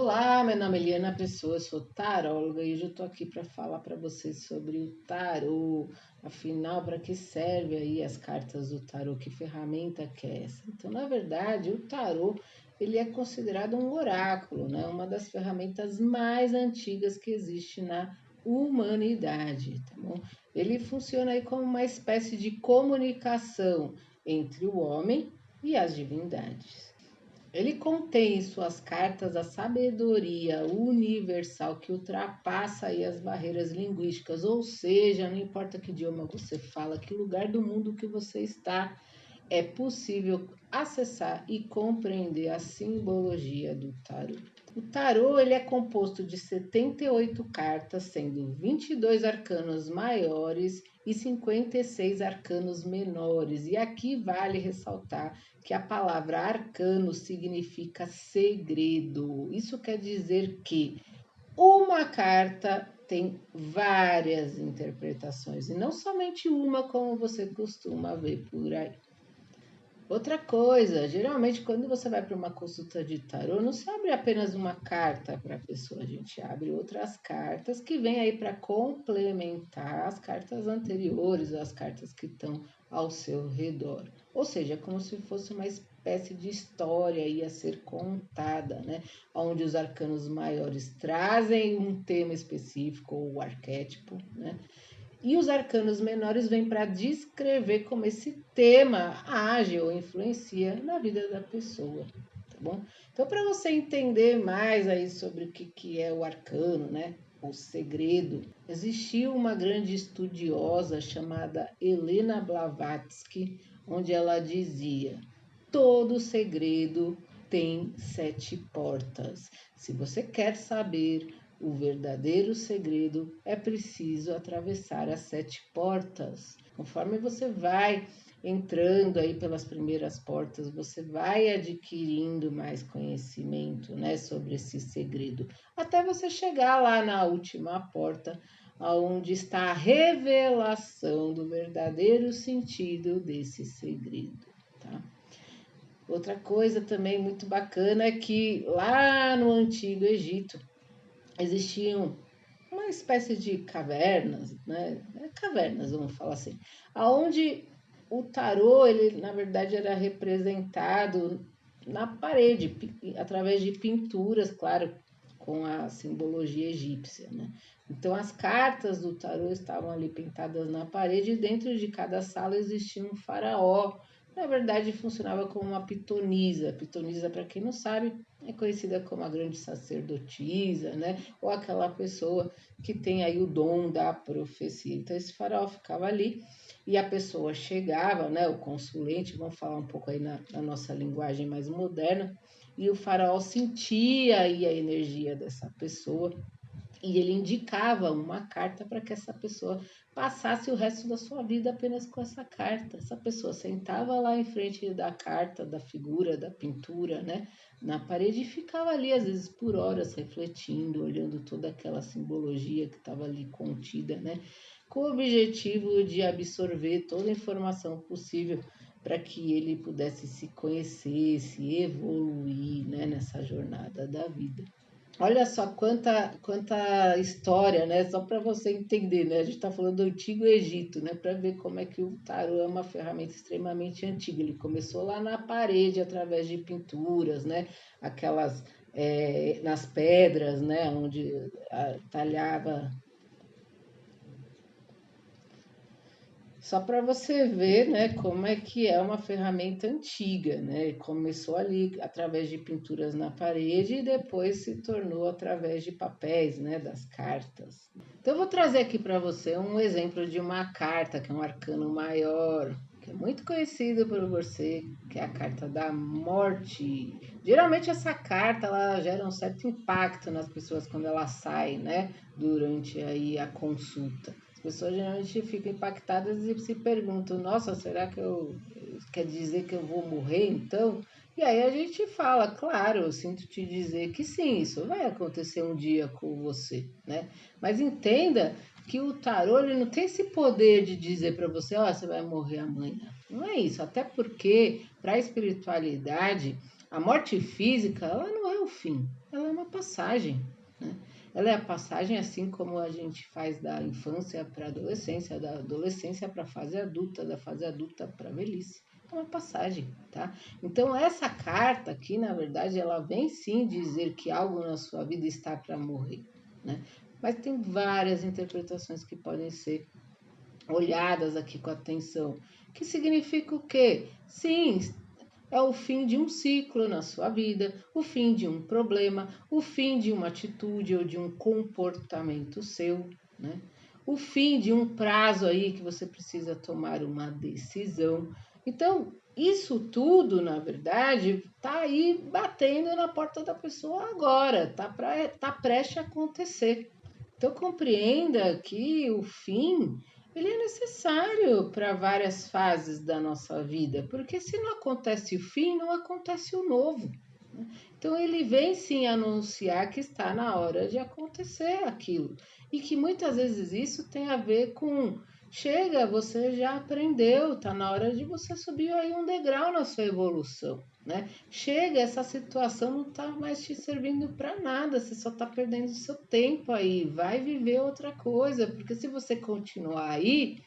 Olá, meu nome é Eliana Pessoa, eu sou taróloga e hoje eu tô aqui para falar para vocês sobre o tarô. Afinal, para que serve aí as cartas do tarô? Que ferramenta que é essa? Então, na verdade, o tarô, ele é considerado um oráculo, né? Uma das ferramentas mais antigas que existe na humanidade, tá bom? Ele funciona aí como uma espécie de comunicação entre o homem e as divindades. Ele contém em suas cartas a sabedoria universal que ultrapassa aí as barreiras linguísticas, ou seja, não importa que idioma você fala, que lugar do mundo que você está, é possível acessar e compreender a simbologia do tarô. O tarô ele é composto de 78 cartas, sendo 22 arcanos maiores e 56 arcanos menores. E aqui vale ressaltar que a palavra arcano significa segredo. Isso quer dizer que uma carta tem várias interpretações, e não somente uma, como você costuma ver por aí. Outra coisa, geralmente quando você vai para uma consulta de tarô, não se abre apenas uma carta para a pessoa, a gente abre outras cartas que vêm aí para complementar as cartas anteriores, as cartas que estão ao seu redor. Ou seja, é como se fosse uma espécie de história aí a ser contada, né? Onde os arcanos maiores trazem um tema específico ou o arquétipo, né? E os arcanos menores vêm para descrever como esse tema age ou influencia na vida da pessoa, tá bom? Então, para você entender mais aí sobre o que é o arcano, né? O segredo, existiu uma grande estudiosa chamada Helena Blavatsky, onde ela dizia: todo segredo tem 7 portas. Se você quer saber o verdadeiro segredo, é preciso atravessar as 7 portas. Conforme você vai entrando aí pelas primeiras portas, você vai adquirindo mais conhecimento, né, sobre esse segredo, até você chegar lá na última porta, onde está a revelação do verdadeiro sentido desse segredo, tá? Outra coisa também muito bacana é que lá no Antigo Egito existiam uma espécie de cavernas, né? Cavernas, vamos falar assim, aonde o tarô, ele na verdade era representado na parede, através de pinturas, claro, com a simbologia egípcia, né? Então as cartas do tarô estavam ali pintadas na parede e dentro de cada sala existia um faraó. Na verdade, funcionava como uma pitonisa. Pitonisa, para quem não sabe, é conhecida como a grande sacerdotisa, né? Ou aquela pessoa que tem aí o dom da profecia. Então, esse faraó ficava ali e a pessoa chegava, né? O consulente, vamos falar um pouco aí na nossa linguagem mais moderna, e o faraó sentia aí a energia dessa pessoa e ele indicava uma carta para que essa pessoa passasse o resto da sua vida apenas com essa carta. Essa pessoa sentava lá em frente da carta, da figura, da pintura, né, na parede e ficava ali, às vezes por horas, refletindo, olhando toda aquela simbologia que estava ali contida, né, com o objetivo de absorver toda a informação possível para que ele pudesse se conhecer, se evoluir, né, nessa jornada da vida. Olha só quanta história, né? Só para você entender, né? A gente está falando do Antigo Egito, né? Para ver como é que o tarô é uma ferramenta extremamente antiga. Ele começou lá na parede através de pinturas, né? Aquelas nas pedras, né? Onde talhava. Só para você ver, né, como é que é uma ferramenta antiga, né? Começou ali através de pinturas na parede e depois se tornou através de papéis, né, das cartas. Então eu vou trazer aqui para você um exemplo de uma carta que é um arcano maior, que é muito conhecido por você, que é a carta da morte. Geralmente essa carta ela gera um certo impacto nas pessoas quando ela sai, né, durante aí a consulta. As pessoas geralmente ficam impactadas e se perguntam: nossa, será que quer dizer que eu vou morrer então? E aí a gente fala: claro, eu sinto te dizer que sim, isso vai acontecer um dia com você, né? Mas entenda que o tarô ele não tem esse poder de dizer para você: ó, você vai morrer amanhã. Não é isso, até porque para a espiritualidade a morte física ela não é o fim, ela é uma passagem, né? Ela é a passagem assim como a gente faz da infância para a adolescência, da adolescência para a fase adulta, da fase adulta para a velhice. É uma passagem, tá? Então, essa carta aqui, na verdade, ela vem sim dizer que algo na sua vida está para morrer, né? Mas tem várias interpretações que podem ser olhadas aqui com atenção. Que significa o quê? Sim, é o fim de um ciclo na sua vida, o fim de um problema, o fim de uma atitude ou de um comportamento seu, né? O fim de um prazo aí que você precisa tomar uma decisão. Então, isso tudo, na verdade, tá aí batendo na porta da pessoa agora, tá prestes a acontecer. Então, compreenda que o fim ele é necessário para várias fases da nossa vida, porque se não acontece o fim, não acontece o novo. Então ele vem sim anunciar que está na hora de acontecer aquilo. E que muitas vezes isso tem a ver com chega, você já aprendeu, está na hora de você subir aí um degrau na sua evolução, né? Chega, essa situação não está mais te servindo para nada, você só está perdendo seu tempo aí, vai viver outra coisa, porque se você continuar aí,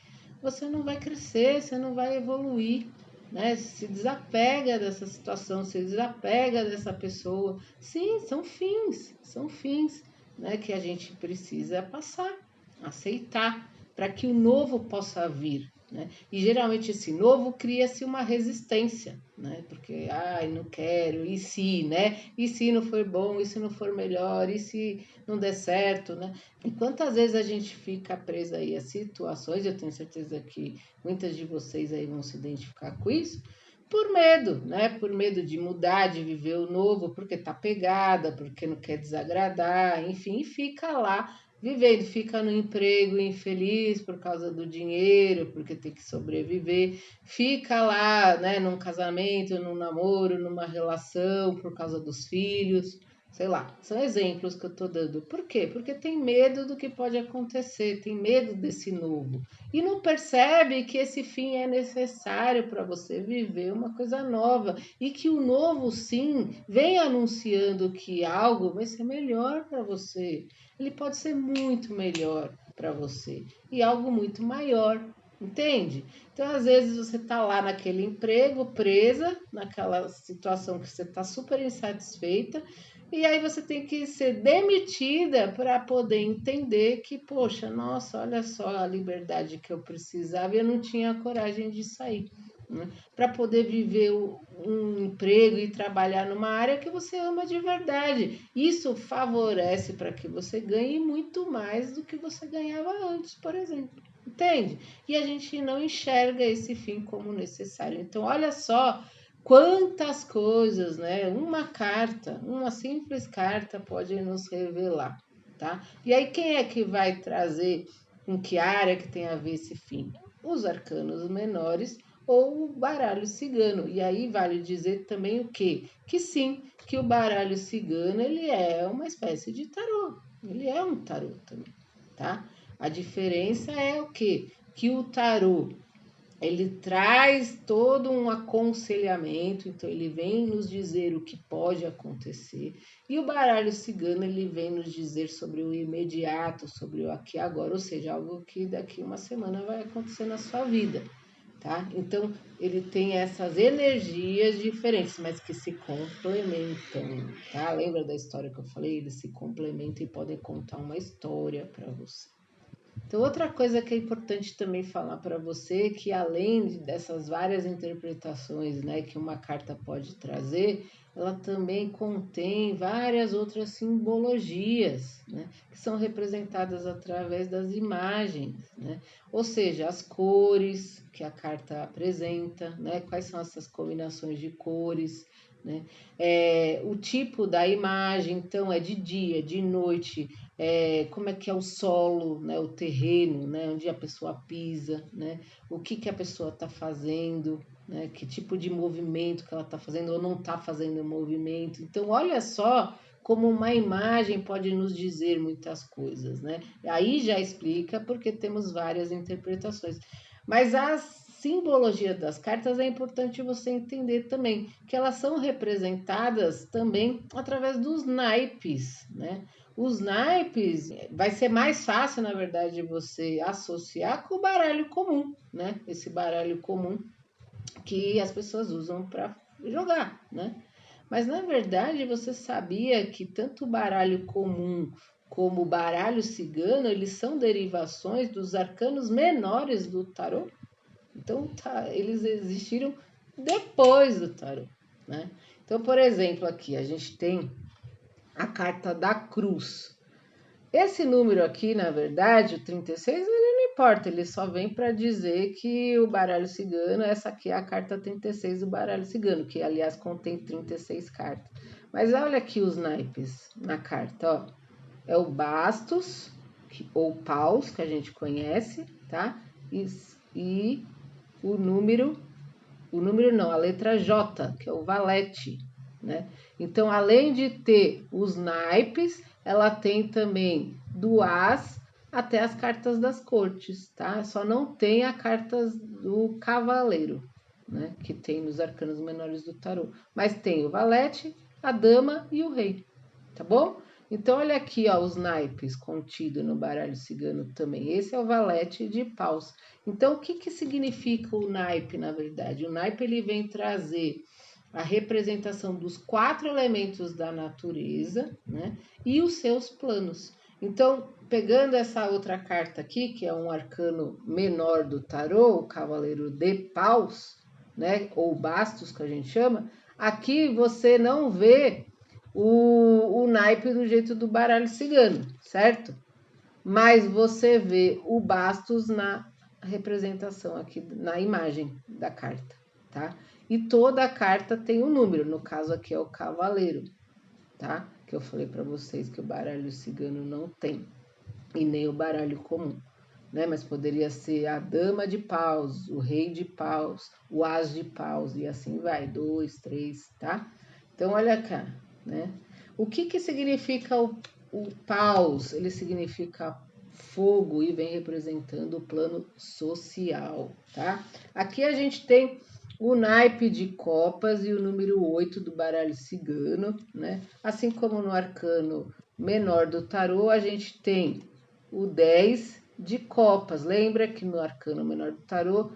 você não vai crescer, você não vai evoluir, né? Se desapega dessa situação, se desapega dessa pessoa. Sim, são fins, né, que a gente precisa passar, aceitar, para que o novo possa vir, né? E geralmente esse novo cria-se uma resistência, né? Porque, ai, não quero, e se, né? E se não for bom, e se não for melhor, e se não der certo, né? E quantas vezes a gente fica presa aí a situações, eu tenho certeza que muitas de vocês aí vão se identificar com isso, por medo, né? Por medo de mudar, de viver o novo, porque tá pegada, porque não quer desagradar, enfim, fica lá vivendo, fica no emprego infeliz por causa do dinheiro, porque tem que sobreviver, fica lá, né, num casamento, num namoro, numa relação por causa dos filhos, sei lá, são exemplos que eu tô dando. Por quê? Porque tem medo do que pode acontecer, tem medo desse novo. E não percebe que esse fim é necessário para você viver uma coisa nova e que o novo sim vem anunciando que algo vai ser melhor para você. Ele pode ser muito melhor para você e algo muito maior, entende? Então, às vezes você está lá naquele emprego, presa naquela situação que você está super insatisfeita, e aí você tem que ser demitida para poder entender que, poxa, nossa, olha só a liberdade que eu precisava e eu não tinha coragem de sair, né? Para poder viver um emprego e trabalhar numa área que você ama de verdade. Isso favorece para que você ganhe muito mais do que você ganhava antes, por exemplo. Entende? E a gente não enxerga esse fim como necessário. Então, olha só quantas coisas, né? Uma carta, uma simples carta pode nos revelar, tá? E aí quem é que vai trazer com que área que tem a ver esse fim? Os arcanos menores ou o baralho cigano. E aí vale dizer também o quê? Que sim, que o baralho cigano ele é uma espécie de tarô. Ele é um tarô também, tá? A diferença é o quê? Que o tarô ele traz todo um aconselhamento, então ele vem nos dizer o que pode acontecer. E o baralho cigano ele vem nos dizer sobre o imediato, sobre o aqui e agora, ou seja, algo que daqui uma semana vai acontecer na sua vida, tá? Então ele tem essas energias diferentes, mas que se complementam, tá? Lembra da história que eu falei? Eles se complementam e podem contar uma história para você. Então, outra coisa que é importante também falar para você é que além dessas várias interpretações, né, que uma carta pode trazer, ela também contém várias outras simbologias, né, que são representadas através das imagens, né? Ou seja, as cores que a carta apresenta, né, quais são essas combinações de cores, né? O tipo da imagem, então é de dia, de noite, como é que é o solo, né, o terreno, né, onde a pessoa pisa, né, o que a pessoa está fazendo, né, que tipo de movimento que ela está fazendo ou não está fazendo movimento. Então, olha só como uma imagem pode nos dizer muitas coisas, né? Aí já explica porque temos várias interpretações. Mas as simbologia das cartas é importante você entender também, que elas são representadas também através dos naipes, né? Os naipes vai ser mais fácil, na verdade, você associar com o baralho comum, né? Esse baralho comum que as pessoas usam para jogar, né? Mas na verdade, você sabia que tanto o baralho comum como o baralho cigano, eles são derivações dos arcanos menores do tarô? Então, eles existiram depois do tarô, né? Então, por exemplo, aqui a gente tem a carta da cruz. Esse número aqui, na verdade, o 36, ele não importa, ele só vem para dizer que o baralho cigano, essa aqui é a carta 36 do baralho cigano, que aliás contém 36 cartas. Mas olha aqui os naipes na carta, ó. É o bastos, ou paus, que a gente conhece, tá? E o número não, a letra J, que é o valete, né? Então, além de ter os naipes, ela tem também do as até as cartas das cortes, tá? Só não tem a carta do cavaleiro, né? Que tem nos arcanos menores do tarô. Mas tem o valete, a dama e o rei, tá bom? Então, olha aqui, ó, os naipes contidos no baralho cigano também. Esse é o valete de paus. Então, o que significa o naipe, na verdade? O naipe, ele vem trazer a representação dos 4 elementos da natureza, né? E os seus planos. Então, pegando essa outra carta aqui, que é um arcano menor do tarô, o cavaleiro de paus, né? Ou bastos, que a gente chama. Aqui você não vê o naipe do jeito do baralho cigano, certo? Mas você vê o bastos na representação aqui, na imagem da carta, tá? E toda a carta tem um número, no caso aqui é o cavaleiro, tá? Que eu falei para vocês que o baralho cigano não tem, e nem o baralho comum, né? Mas poderia ser a dama de paus, o rei de paus, o as de paus, e assim vai, 2, 3, tá? Então, olha cá, né? O que significa o paus? Ele significa fogo e vem representando o plano social, tá? Aqui a gente tem o naipe de copas e o número 8 do baralho cigano, né? Assim como no arcano menor do tarô, a gente tem o 10 de copas. Lembra que no arcano menor do tarô,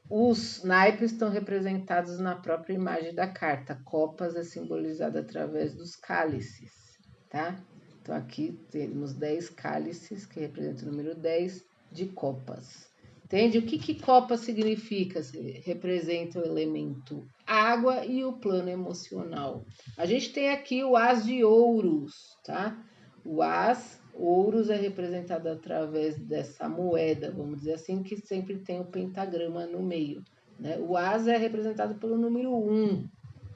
os naipes estão representados na própria imagem da carta. Copas é simbolizada através dos cálices, tá? Então aqui temos 10 cálices, que representa o número 10 de copas. Entende? O que copa significa? Representa o elemento água e o plano emocional. A gente tem aqui o as de ouros, tá? O as, ouros, é representado através dessa moeda, vamos dizer assim, que sempre tem o pentagrama no meio, né? O as é representado pelo número 1,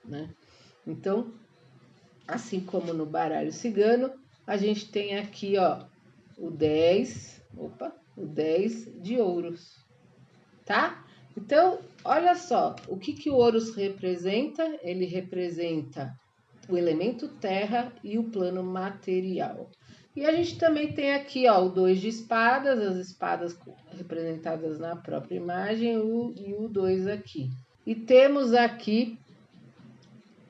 né? Então, assim como no baralho cigano, a gente tem aqui, ó, o 10 de ouros, tá? Então, olha só, o que o ouros representa? Ele representa o elemento terra e o plano material. E a gente também tem aqui, ó, o 2 de espadas, as espadas representadas na própria imagem, e o 2 aqui. E temos aqui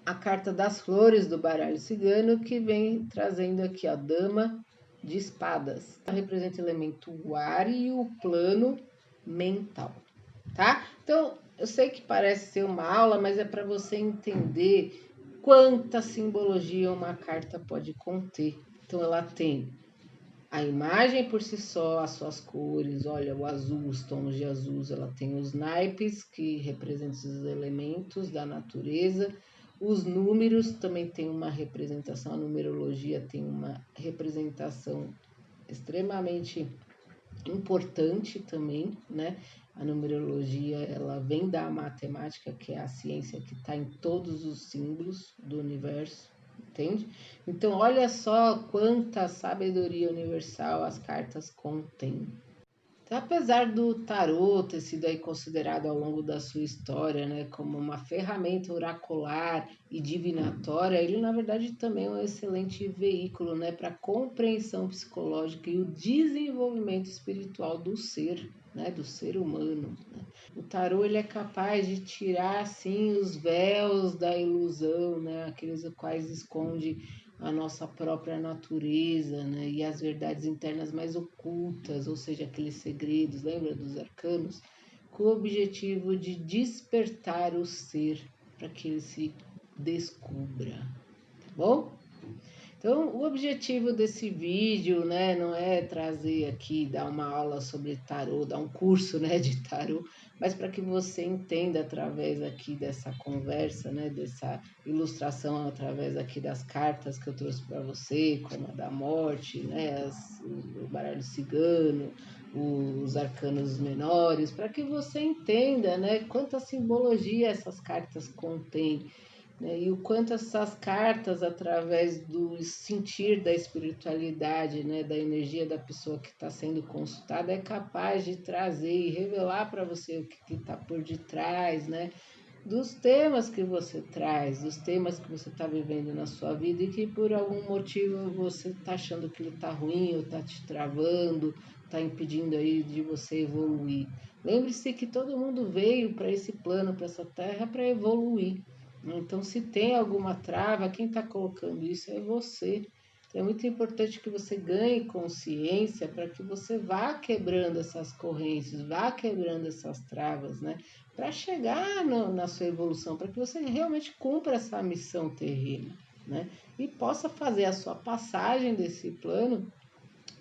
a carta das flores do baralho cigano, que vem trazendo aqui a dama de espadas. Ela representa o elemento ar e o plano mental, tá? Então, eu sei que parece ser uma aula, mas é para você entender quanta simbologia uma carta pode conter. Então, ela tem a imagem por si só, as suas cores, olha, o azul, os tons de azul, ela tem os naipes, que representam os elementos da natureza, os números também tem uma representação, a numerologia tem uma representação extremamente importante também, né? A numerologia, ela vem da matemática, que é a ciência que está em todos os símbolos do universo, entende? Então, olha só quanta sabedoria universal as cartas contêm. Apesar do tarô ter sido aí considerado ao longo da sua história, né, como uma ferramenta oracular e divinatória, ele na verdade também é um excelente veículo, né, para a compreensão psicológica e o desenvolvimento espiritual do ser, né, do ser humano. Né? O tarô ele é capaz de tirar assim os véus da ilusão, né, aqueles quais esconde a nossa própria natureza, né? E as verdades internas mais ocultas, ou seja, aqueles segredos, lembra dos arcanos? Com o objetivo de despertar o ser para que ele se descubra, tá bom? Então, o objetivo desse vídeo, né, não é trazer aqui, dar uma aula sobre tarô, dar um curso, né, de tarô, mas para que você entenda através aqui dessa conversa, né, dessa ilustração através aqui das cartas que eu trouxe para você, como a da morte, né, o baralho cigano, os arcanos menores, para que você entenda, né, quanta simbologia essas cartas contêm, né? E o quanto essas cartas, através do sentir da espiritualidade, né, da energia da pessoa que está sendo consultada, é capaz de trazer e revelar para você o que está por detrás, né, dos temas que você traz, dos temas que você está vivendo na sua vida e que por algum motivo você está achando que ele está ruim ou está te travando, está impedindo aí de você evoluir. Lembre-se que todo mundo veio para esse plano, para essa terra, para evoluir. Então, se tem alguma trava, quem está colocando isso é você. Então, é muito importante que você ganhe consciência para que você vá quebrando essas correntes, vá quebrando essas travas, né? Para chegar na sua evolução, para que você realmente cumpra essa missão terrena, né? E possa fazer a sua passagem desse plano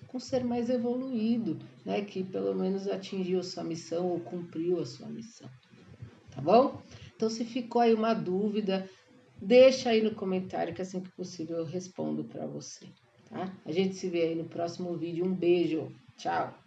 com ser mais evoluído, né? Que pelo menos atingiu a sua missão ou cumpriu a sua missão, tá bom? Então, se ficou aí uma dúvida, deixa aí no comentário que assim que possível eu respondo para você, tá? A gente se vê aí no próximo vídeo. Um beijo, tchau!